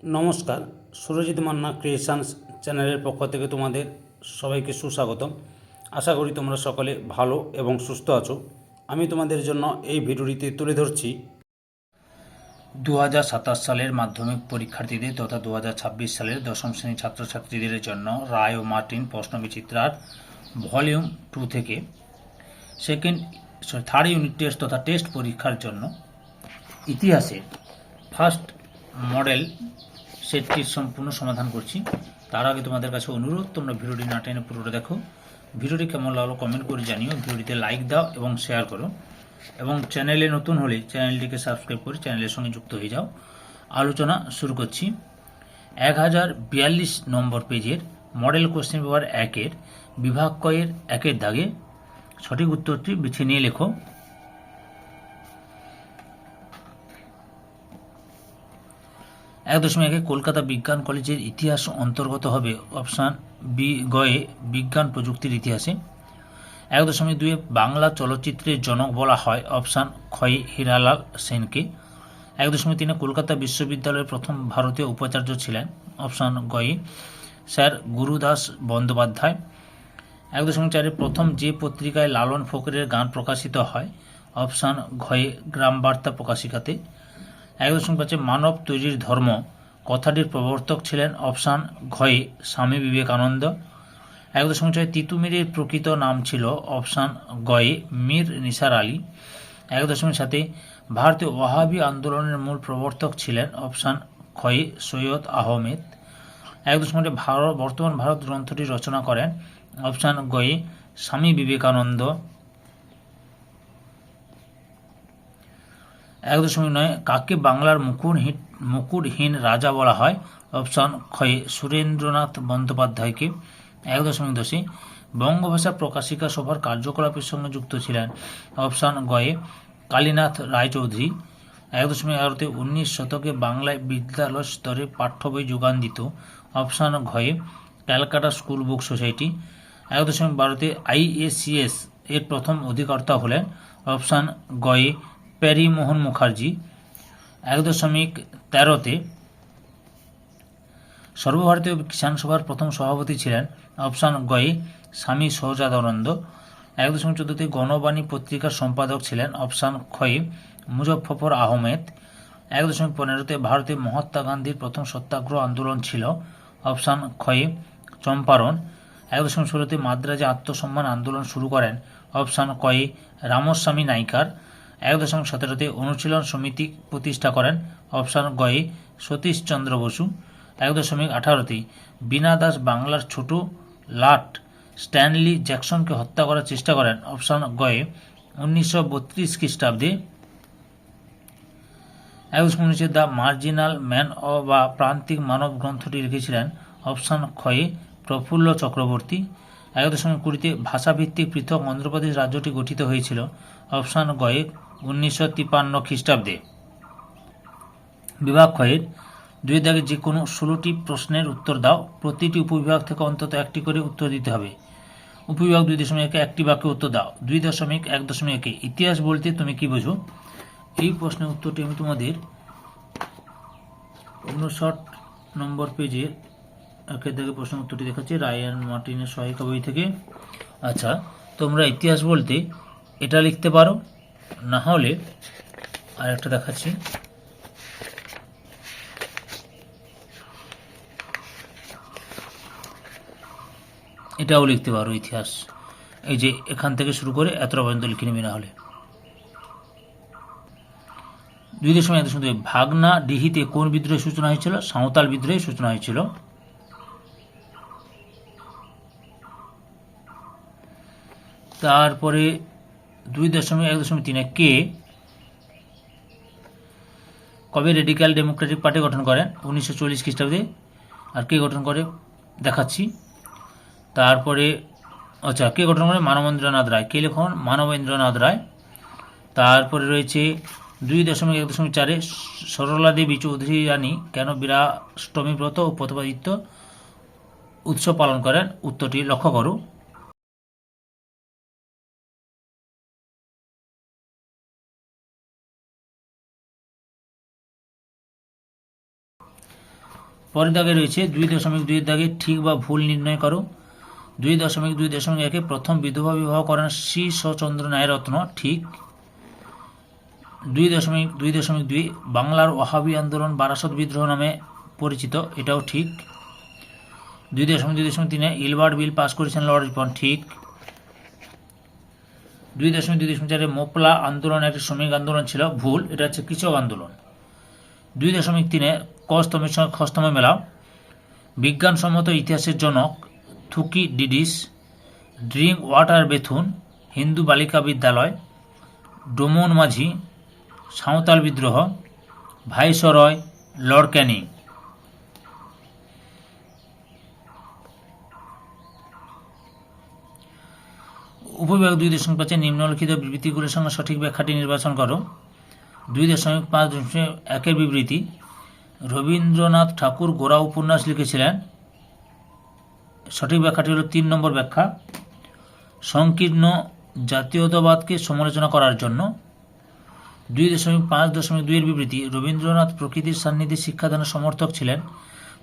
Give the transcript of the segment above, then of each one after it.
নমস্কার, সুরজিৎ মান্না ক্রিয়েশনস চ্যানেলের পক্ষ থেকে তোমাদের সবাইকে সুস্বাগতম। আশা করি তোমরা সকলে ভালো এবং সুস্থ আছো। আমি তোমাদের জন্য এই ভিডিওটিতে তুলে ধরছি 2027 সালের মাধ্যমিক পরীক্ষার্থীদের তথা 2026 সালের দশম শ্রেণীর ছাত্রছাত্রীদের জন্য রায় ও মার্টিন প্রশ্নবিচিত্রার ভলিউম 2 থেকে থার্ড ইউনিট টেস্ট তথা টেস্ট পরীক্ষার জন্য ইতিহাসের ফার্স্ট মডেল সেটটির সম্পূর্ণ সমাধান করছি। তার আগে তোমাদের কাছে অনুরোধ, তোমরা ভিডিওটি না টেনে পুরোটা দেখো। ভিডিওটি কেমন লাগলো কমেন্ট করে জানিও, ভিডিওটিতে লাইক দাও এবং শেয়ার করো, এবং চ্যানেলে নতুন হলে চ্যানেলটিকে সাবস্ক্রাইব করে চ্যানেলের সঙ্গে যুক্ত হয়ে যাও। আলোচনা শুরু করছি। 1042 নম্বর পেজের মডেল কোশ্চেন পেপার 1-এর বিভাগ কয়ের 1-এর দাগে সঠিক উত্তরটি বেছে নিয়ে লেখো। 1.1 কলকাতা বিজ্ঞান কলেজের ইতিহাস অন্তর্গত হবে অপশান বি গয়ে বিজ্ঞান প্রযুক্তির ইতিহাসে। 1.2 বাংলা চলচ্চিত্রের জনক বলা হয় অপশান ক্ষয়ে হীরালাল সেনকে। 1.3 কলকাতা বিশ্ববিদ্যালয়ের প্রথম ভারতীয় উপাচার্য ছিলেন অপশান গয়ে স্যার গুরুদাস বন্দ্যোপাধ্যায়। 1.4 প্রথম যে পত্রিকায় লালন ফকিরের গান প্রকাশিত হয় অপশান ঘয়ে গ্রামবার্তা প্রকাশিকাতে। 1.5 মানব তৈরির ধর্ম কথাটির প্রবর্তক ছিলেন অপশান ঘয়ে স্বামী বিবেকানন্দ। 1.6 তিতুমিরের প্রকৃত নাম ছিল অপশান গয়ে মীর নিসার আলী। 1.7 ভারতীয় ওয়াহাবি আন্দোলনের মূল প্রবর্তক ছিলেন অপশান খয়ে সৈয়দ আহমেদ। 1.8 বর্তমান ভারত গ্রন্থটি রচনা করেন অপশান গয়ে স্বামী বিবেকানন্দ। 1.9 কাকে বাংলার মুকুটহীন রাজা বলা হয় অপশান ক্ষয়ে সুরেন্দ্রনাথ বন্দ্যোপাধ্যায়কে। 1.10 বঙ্গভাষা প্রকাশিকা সভার কার্যকলাপের সঙ্গে যুক্ত ছিলেন অপশান গয়ে কালীনাথ রায়চৌধুরী। 1.11 19 শতকে বাংলায় বিদ্যালয় স্তরে পাঠ্য বই যোগান দিত অপশান ঘয়ে Calcutta school book society. 1.12 IACS এর প্রথম অধিকর্তা হলেন অপশান গয়ে প্যারিমোহন মুখার্জি। 1.13 সর্বভারতীয় কিষাণ সভার প্রথম সভাপতি ছিলেন অপশান গয়ে স্বামী সহজাদানন্দ। 1.14 গণবাণী পত্রিকার সম্পাদক ছিলেন অপশান ক্ষয়ে মুজফ্ফর আহমেদ। 1.15 ভারতে মহাত্মা গান্ধীর প্রথম সত্যাগ্রহ আন্দোলন ছিল অপশান ক্ষয়ে চম্পারণ। 1.16 মাদ্রাজে আত্মসম্মান আন্দোলন শুরু করেন অপশান কয়ে রামস্বামী নাইকার। 1.17 অনুশীলন সমিতি প্রতিষ্ঠা করেন অপশান গয়ে সতীশচন্দ্র বসু। 1.18 বীণা দাস বাংলার ছোট লাট স্ট্যানলি জ্যাকসনকে হত্যা করার চেষ্টা করেন অপশান গয়ে 1932 খ্রিস্টাব্দে। 1.19 দ্য মার্জিনাল ম্যান বা প্রান্তিক মানব গ্রন্থটি লিখেছিলেন অপশান ক্ষয়ে প্রফুল্ল চক্রবর্তী। 1.20 ভাষাভিত্তিক পৃথক অন্ধ্রপ্রদেশ রাজ্যটি গঠিত হয়েছিল অপশান গয়ে 1953 খ্রিস্টাব্দে। বিভাগ ক্ষয়ের 2 দাগে যে কোনো 16টি প্রশ্নের উত্তর দাও। প্রতিটি উপবিভাগ থেকে অন্তত একটি করে উত্তর দিতে হবে। উপবিভাগ 2.1 একটি বাক্যে উত্তর দাও। 2.1 ইতিহাস বলতে তুমি কি বোঝো? এই প্রশ্নের উত্তরটি আমি তোমাদের 59 নম্বর পেজের 1-এর দাগে প্রশ্নের উত্তরটি দেখাচ্ছি রায়ান মার্টিনের সহায়িকা বই থেকে। আচ্ছা, তোমরা ইতিহাস বলতে এটা লিখতে পারো, না হলে আর একটা দেখাচ্ছি। এটাও লিখতে পারো ইতিহাস, এই যে এখান থেকে শুরু করে এতটা পর্যন্ত লিখে নেবে। না হলে 2.1 ভাগনা ডিহিতে কোন বিদ্রোহের সূচনা হয়েছিল? সাঁওতাল বিদ্রোহের সূচনা হয়েছিল। তারপরে 2.1.3 কে কবে রেডিক্যাল ডেমোক্রেটিক পার্টি গঠন করেন? 1940 খ্রিস্টাব্দে। আর কে গঠন করে দেখাচ্ছি। তারপরে আচ্ছা, কে গঠন করে? মানবেন্দ্রনাথ রায়। কে লেখন? মানবেন্দ্রনাথ রায়। তারপরে রয়েছে 2.1.4 সরলা দেবী চৌধুরী রানী কেন বীরাষ্টমী ব্রত ও প্রতিপাদিত্য উৎসব পালন করেন? উত্তরটি লক্ষ্য করো। পরের দাগে রয়েছে 2.2 এর দাগে ঠিক বা ভুল নির্ণয় করো। 2.2.1 প্রথম বিধবা বিবাহ করেন শ্রী শচন্দ্র ন্যায়রত্ন, ঠিক। 2.2 বাংলার ওয়াহাবি আন্দোলন বারাসত বিদ্রোহ নামে পরিচিত, এটাও ঠিক। 2.2.3 ইলবার্ট বিল পাস করেছেন লর্ড রিপন, ঠিক। 2.2.4 মোপলা আন্দোলন একটি শ্রমিক আন্দোলন ছিল, ভুল, এটা হচ্ছে কৃষক আন্দোলন। 2.3 কস্তমের সঙ্গে খস্তমে মেলাও। বিজ্ঞানসম্মত ইতিহাসের জনক থুকিডিডিস, ড্রিঙ্ক ওয়াটার বেথুন, হিন্দু বালিকা বিদ্যালয়, ডোমন মাঝি, সাঁওতাল বিদ্রোহ, ভাইসরয়, লর্ড ক্যানিং। উপবিভাগ 2.5 নিম্নলিখিত বিবৃতিগুলির সঙ্গে সঠিক ব্যাখ্যাটি নির্বাচন করো। 2.5.1 বিবৃতি, রবীন্দ্রনাথ ঠাকুর গোরা উপন্যাস লিখেছিলেন, সঠিক ব্যাখ্যাটি হল 3 নম্বর ব্যাখ্যা, সংকীর্ণ জাতীয়তাবাদকে সমালোচনা করার জন্য। 2.5.2 বিবৃতি, রবীন্দ্রনাথ প্রকৃতির সান্নিধ্যে শিক্ষাদানের সমর্থক ছিলেন,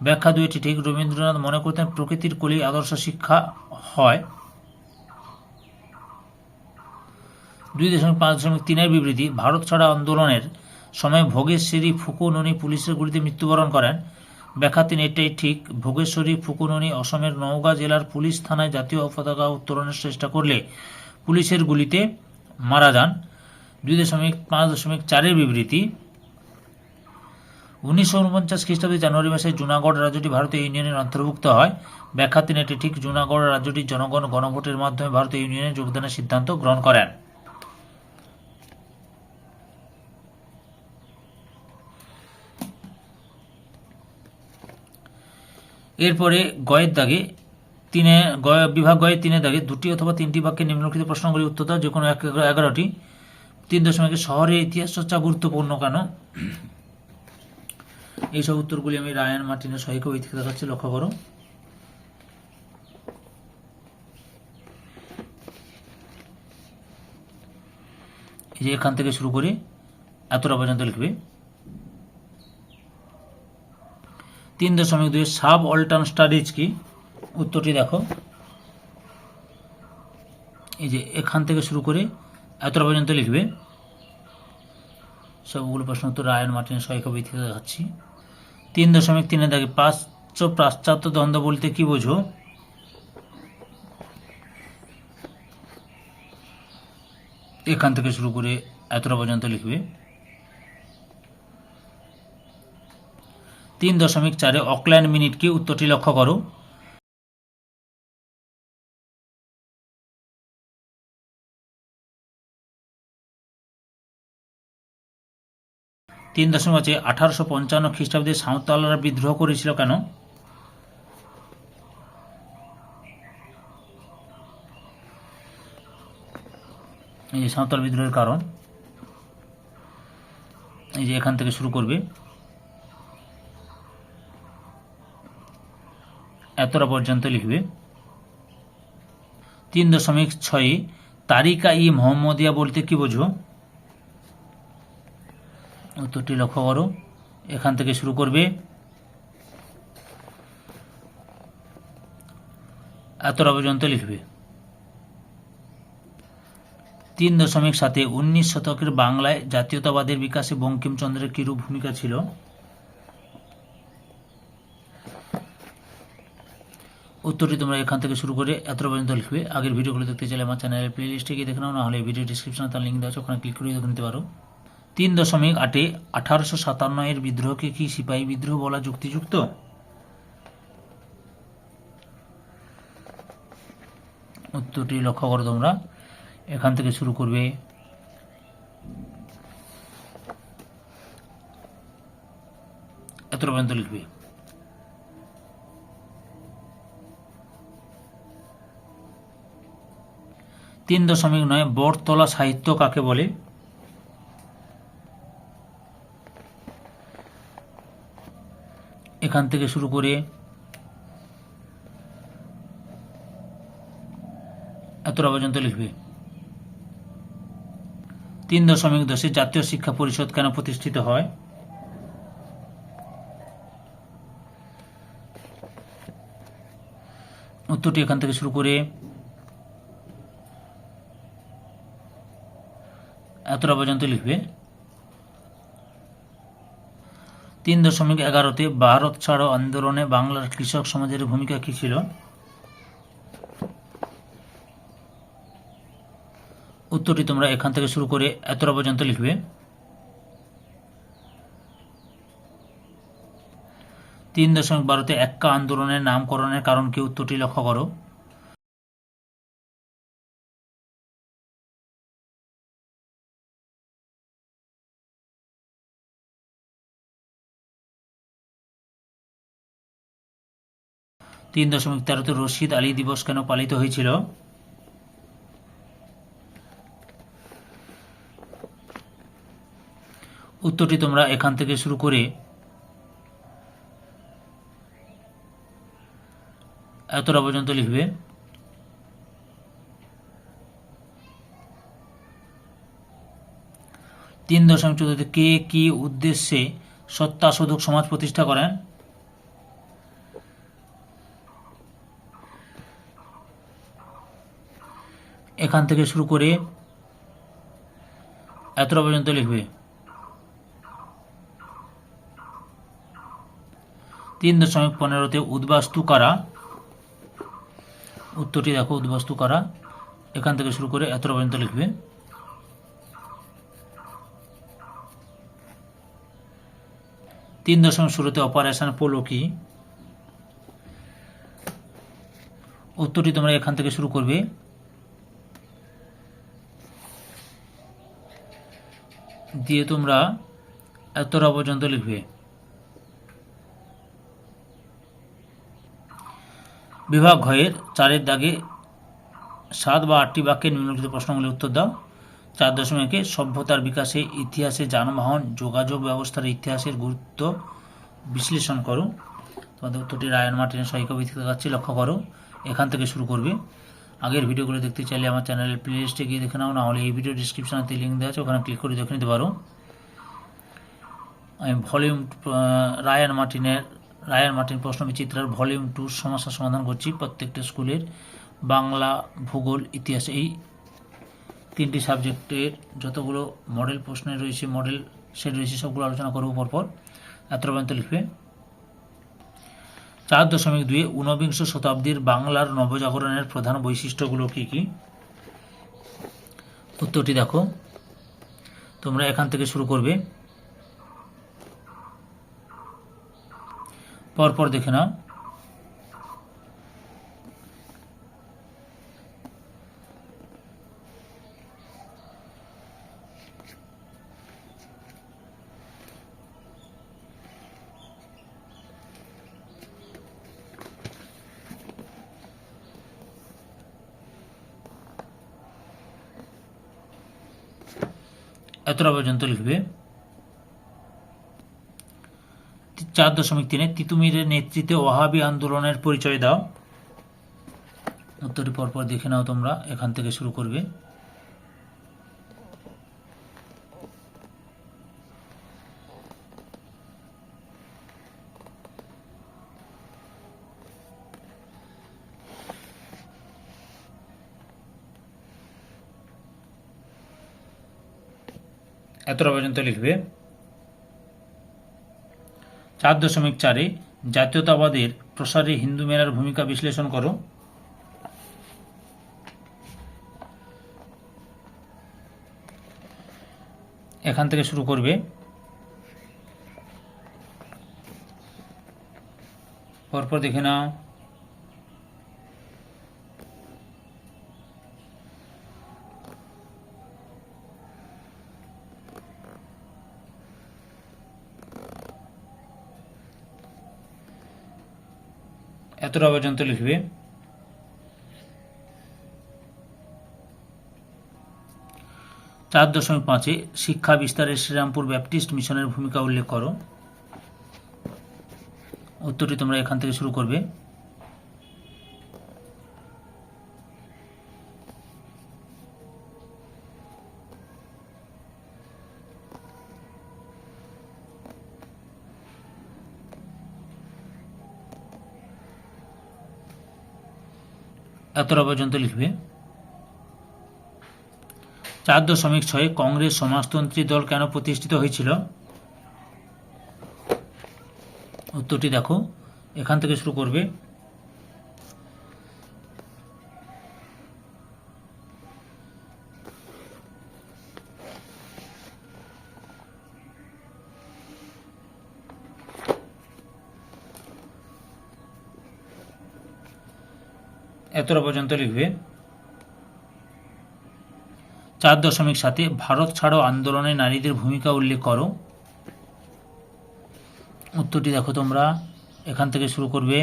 ব্যাখ্যা 2টি ঠিক। রবীন্দ্রনাথ মনে করতেন প্রকৃতির কোলেই আদর্শ শিক্ষা হয়। 2.5.3 বিবৃতি, ভারত ছাড়া আন্দোলনের সময় ভোগেশ্বরী ফুকুননি পুলিশের গুলিতে মৃত্যুবরণ করেন, ব্যাখ্যা 3 এটাই ঠিক। ভোগেশ্বরী ফুকুননি অসমের নওগাঁ জেলার পুলিশ থানায় জাতীয় পতাকা উত্তোলনের চেষ্টা করলে পুলিশের গুলিতে মারা যান। 2.5.4 বিবৃতি, 1949 খ্রিস্টাব্দে জানুয়ারি মাসে জুনাগড় রাজ্যটি ভারতীয় ইউনিয়নের অন্তর্ভুক্ত হয়, ব্যাখ্যা 3 এটি ঠিক। জুনাগড় রাজ্যটি জনগণ গণভোটের মাধ্যমে ভারতীয় ইউনিয়নে যোগদানের সিদ্ধান্ত গ্রহণ করেন। এরপরে গয়ের দাগে বিভাগ গয়ের 3 দাগে 2টি অথবা 3টি বাক্যে নিম্নলিখিত প্রশ্নগুলি উত্তর দাও, যে কোনো 11টি। 3.1 শহরের ইতিহাস চর্চা গুরুত্বপূর্ণ কেন? এইসব উত্তরগুলি আমি রায়ান মার্টিনের সহায়িকা বই থেকে দেখাচ্ছি, লক্ষ্য করো। এই যে এখান থেকে শুরু করে এতটা পর্যন্ত লিখবে। 3.2 সাব অল্টার্ন স্টাডিজ কি? উত্তরটি দেখো, এই যে এখান থেকে শুরু করে এতটা পর্যন্ত লিখবে। সবগুলো প্রশ্ন উত্তর রায়ান মার্টিনের সহায়িকা বই থেকে দেখাচ্ছি। 3.3 দাগে প্রাচ্য পাশ্চাত্য দ্বন্দ্ব বলতে কি বোঝো? এখান থেকে শুরু করে এতটা পর্যন্ত লিখবে। 3.4 অকল্যান্ড মিনিট কি? উত্তরটি লক্ষ্য করো। 3.5 1855 খ্রিস্টাব্দে সাঁওতালরা বিদ্রোহ করেছিল কেন? এই যে সাঁওতাল বিদ্রোহের কারণ, এই যে এখান থেকে শুরু করবে, এতটা পর্যন্ত লিখবে। 3.6 তারিকা ই মোহাম্মদিয়া বলতে কি বোঝো? উত্তরটি লক্ষ্য করো, এখান থেকে শুরু করবে, এতটা পর্যন্ত লিখবে। 3.7 19 শতকের বাংলায় জাতীয়তাবাদের বিকাশে বঙ্কিমচন্দ্রের কিরূপ ভূমিকা ছিল? উত্তরটি তোমরা এখান থেকে শুরু করে এতটা পর্যন্ত লিখবে। আগের ভিডিওগুলো দেখতে চাইলে আমার চ্যানেলের প্লেলিস্টে গিয়ে দেখে নাও, না হলে ভিডিও ডিসক্রিপশনে তার লিঙ্ক দেওয়া আছে, ওখানে ক্লিক করে দেখে নিতে পারো। 3.8 1857 এর বিদ্রোহকে কি সিপাহী বিদ্রোহ বলা যুক্তিযুক্ত? উত্তরটি লক্ষ্য করো তোমরা, এখান থেকে শুরু করবে, এতটা পর্যন্ত লিখবে। 3.9 বটতলা সাহিত্য কাকে বলে? এখান থেকে শুরু করে এতটা পর্যন্ত লিখবে। 3.10 জাতীয় শিক্ষা পরিষদ কেন প্রতিষ্ঠিত হয়? উত্তরটি এখান থেকে শুরু করে এতটা পর্যন্ত লিখবে। 3.11-তে ভারত ছাড়ো আন্দোলনে বাংলার কৃষক সমাজের ভূমিকা কী ছিল? উত্তরটি তোমরা এখান থেকে শুরু করে এতটা পর্যন্ত লিখবে। 3.12-তে এক্কা আন্দোলনের নামকরণের কারণ কি? উত্তরটি লক্ষ্য করো। তিন 3.13-তে রশিদ আলী দিবস কেন পালিত হয়েছিল? উত্তরটি তোমরা এখান থেকে শুরু করে এতটা পর্যন্ত লিখবে। 3.14-তে কে কি উদ্দেশ্যে সত্তাশোধক সমাজ প্রতিষ্ঠা করেন? এখান থেকে শুরু করে এতটা পর্যন্ত লিখবে। 3.15-তে উদ্বাস্তু কারা? উত্তরটি দেখো, উদ্বাস্তু কারা, এখান থেকে শুরু করে এতটা পর্যন্ত লিখবে। 3.16-তে অপারেশন পোলো কি? উত্তরটি তোমরা এখান থেকে শুরু করবে। দিয়ে তোমরা এতটা পর্যন্ত লিখবে। বিভাগ ঘয়ের 4-এর দাগে 7 বা 8টি বাক্যে নিম্নলিখিত প্রশ্নগুলির উত্তর দাও। 4.1 সভ্যতার বিকাশে ইতিহাসে যানবাহন যোগাযোগ ব্যবস্থার ইতিহাসের গুরুত্ব বিশ্লেষণ করো। তোমাদের উত্তরটি রায়ান মার্টিনের সহায়িকা ভিত্তিতে দেখাচ্ছি, লক্ষ্য করো। এখান থেকে শুরু করবে। আগের ভিডিওগুলো দেখতে চাইলে আমার চ্যানেলের প্লেলিস্টে গিয়ে দেখে নাও, না হলে এই ভিডিও ডিসক্রিপশানে লিঙ্ক দেওয়া আছে, ওখানে ক্লিক করে দেখে নিতে পারো। আমি ভলিউম রায়ান মার্টিন প্রশ্নবিচিত্রার ভলিউম 2 সমস্যা সমাধান করছি। প্রত্যেকটা স্কুলের বাংলা, ভূগোল, ইতিহাস, এই 3টি সাবজেক্টের যতগুলো মডেল প্রশ্নে রয়েছে, মডেল সেট রয়েছে, সবগুলো আলোচনা করবো পরপর। এতটা পর্যন্ত লিখবে। 4.2 ঊনবিংশ শতাব্দীর বাংলার নবজাগরণের প্রধান বৈশিষ্ট্যগুলো কি কি? উত্তরটি দেখো, তোমরা এখান থেকে শুরু করবে, পরপর দেখে নাও। এতটা পর্যন্ত লিখবে। 4.3 তিতুমিরের নেতৃত্বে ওয়াহাবি আন্দোলনের পরিচয় দাও। উত্তরটি পরপর দেখে নাও, তোমরা এখান থেকে শুরু করবে। এতটা পর্যন্ত লিখবে। 4.4 জাতীয়তাবাদের প্রসারে হিন্দু মেলার ভূমিকা বিশ্লেষণ করো। এখান থেকে শুরু করবে, পরপর দেখে নাও। এতটা পর্যন্ত লিখবে। 4.5 শিক্ষা বিস্তারে শ্রীরামপুর ব্যাপটিস্ট মিশনের ভূমিকা উল্লেখ করো। উত্তরটি তোমরা এখান থেকে শুরু করবে। এতটা পর্যন্ত লিখবে। 4.6 কংগ্রেস সমাজতন্ত্রী দল কেন প্রতিষ্ঠিত হয়েছিল? উত্তরটি দেখো, এখান থেকে শুরু করবে। এতটা পর্যন্ত লিখবে। 4.7 ভারত ছাড়ো আন্দোলনে নারীদের ভূমিকা উল্লেখ করো। উত্তরটি দেখো তোমরা, এখান থেকে শুরু করবে,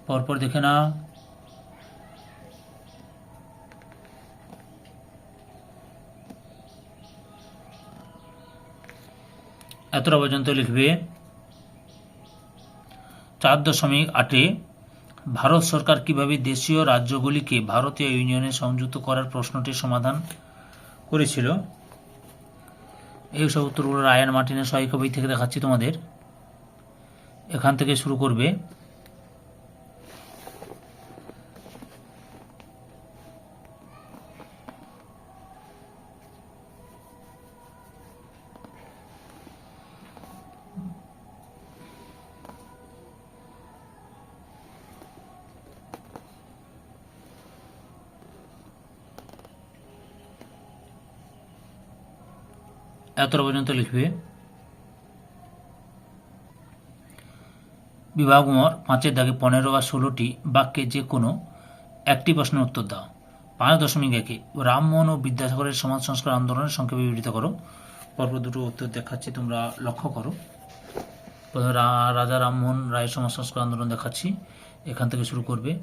পরপর দেখে নাও। এতটা পর্যন্ত লিখবে। 4.8 ভারত সরকার কিভাবে দেশীয় রাজ্যগুলিকে ভারতীয় ইউনিয়নে সংযুক্ত করার প্রশ্নটির সমাধান করেছিল? এই সব উত্তরগুলো রায়ান মার্টিনের সহায়িকা বই থেকে দেখাচ্ছি তোমাদের। এখান থেকে শুরু করবে। এতটা পর্যন্ত লিখবে। বিভাগ 5-এর দাগে 15 বা 16টি বাক্যে যে কোনো একটি প্রশ্নের উত্তর দাও। 5.1 রামমোহন ও বিদ্যাসাগরের সমাজ সংস্কার আন্দোলনের সংক্ষেপে বিবৃত করো। পরপর দুটো উত্তর দেখাচ্ছি, তোমরা লক্ষ্য করো। প্রথমে রাজা রামমোহন রায়ের সমাজ সংস্কার আন্দোলন দেখাচ্ছি, এখান থেকে শুরু করবে।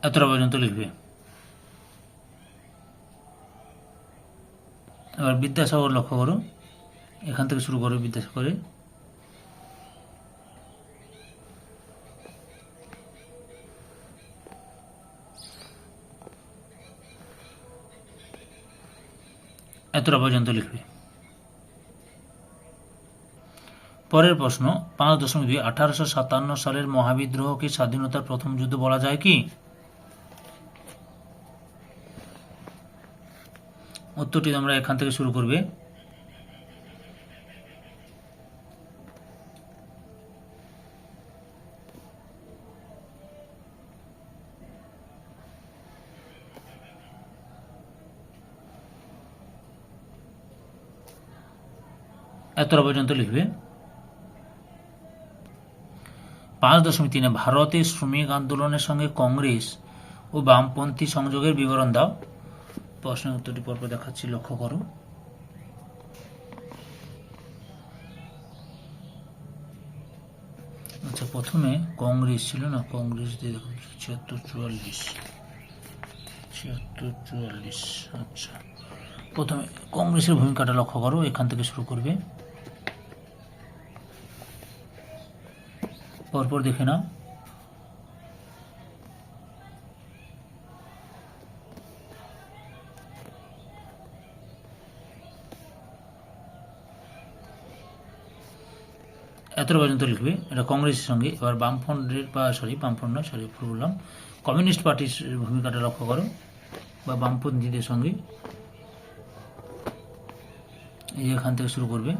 এতটা পর্যন্ত লিখবে। এবার বিদ্যাসাগর লক্ষ্য করো, এখান থেকে শুরু করবে বিদ্যাসাগরে। এতটা পর্যন্ত লিখবে। পরের প্রশ্ন 5.2 1857 সালের মহাবিদ্রোহকে স্বাধীনতার প্রথম যুদ্ধ বলা যায় কি? উত্তরটি তোমরা এখান থেকে শুরু করবে। এতটা পর্যন্ত লিখবে। 5.3 ভারতে শ্রমিক আন্দোলনের সঙ্গে কংগ্রেস ও বামপন্থী সংযোগের বিবরণ দাও। প্রশ্নের উত্তরটি পরপর দেখাচ্ছি, লক্ষ্য করো। আচ্ছা, প্রথমে কংগ্রেস ছিল না, কংগ্রেস দিয়ে দেখো 76-44। আচ্ছা, প্রথমে কংগ্রেসের ভূমিকাটা লক্ষ্য করো, এখান থেকে শুরু করবে। পরপর দেখে নাও। এতটা পর্যন্ত লিখবে, এটা কংগ্রেসের সঙ্গে। এবার বামফ্রন্টের বামফ্রন্ট নয়, ভুল বললাম, কমিউনিস্ট পার্টির ভূমিকাটা লক্ষ্য করো, বা বামপন্থীদের সঙ্গে। এই এখান থেকে শুরু করবে।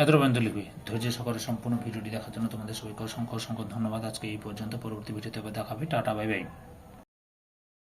এতটা পর্যন্ত লিখবে। ধৈর্য সহকারে সম্পূর্ণ ভিডিওটি দেখার জন্য তোমাদের সবাইকে অসংখ্য অসংখ্য ধন্যবাদ। আজকে এই পর্যন্ত, পরবর্তী ভিডিওতে দেখাবে। Tata, bye bye.